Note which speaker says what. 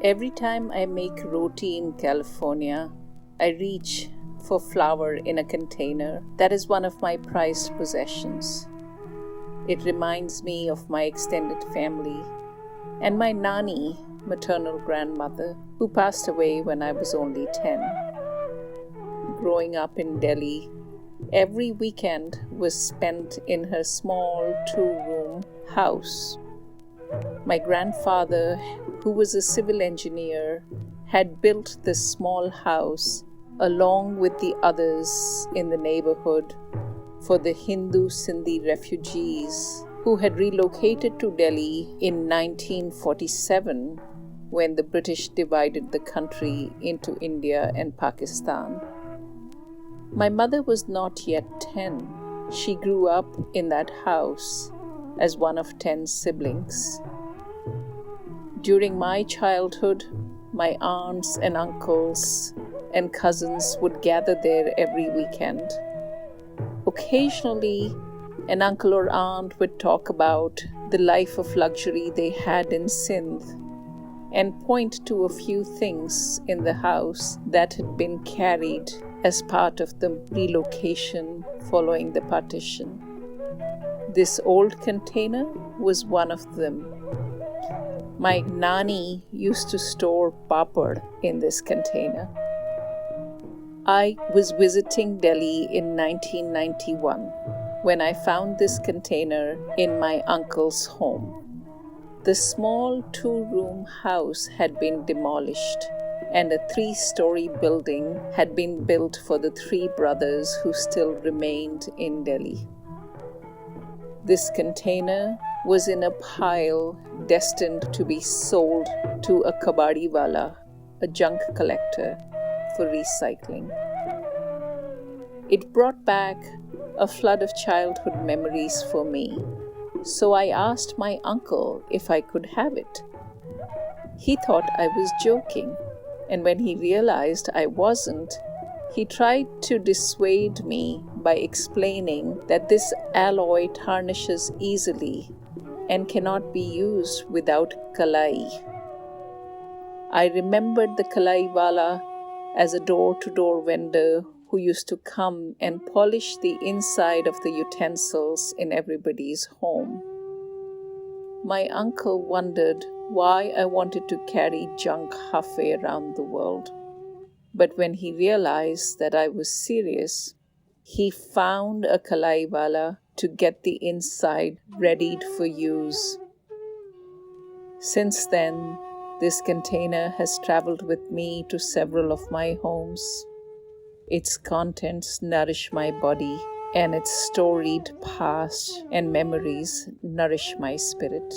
Speaker 1: Every time I make roti in California, I reach for flour in a container that is one of my prized possessions. It reminds me of my extended family and my Nani, maternal grandmother, who passed away when I was only 10. Growing up in Delhi, every weekend was spent in her small 2-room house. My grandfather, who was a civil engineer, had built this small house along with the others in the neighborhood for the Hindu Sindhi refugees who had relocated to Delhi in 1947 when the British divided the country into India and Pakistan. My mother was not yet 10. She grew up in that house as one of 10 siblings. During my childhood, my aunts and uncles and cousins would gather there every weekend. Occasionally, an uncle or aunt would talk about the life of luxury they had in Sindh and point to a few things in the house that had been carried as part of the relocation following the partition. This old container was one of them. My Nani used to store papad in this container. I was visiting Delhi in 1991 when I found this container in my uncle's home. The small 2-room house had been demolished and a 3-story building had been built for the 3 brothers who still remained in Delhi. This container was in a pile destined to be sold to a kabadiwala, a junk collector, for recycling. It brought back a flood of childhood memories for me, so I asked my uncle if I could have it. He thought I was joking, and when he realized I wasn't, he tried to dissuade me by explaining that this alloy tarnishes easily and cannot be used without kalai. I remembered the kalaiwala as a door-to-door vendor who used to come and polish the inside of the utensils in everybody's home. My uncle wondered why I wanted to carry junk halfway around the world. But when he realized that I was serious, he found a kalaiwala to get the inside readied for use. Since then, this container has traveled with me to several of my homes. Its contents nourish my body, and its storied past and memories nourish my spirit.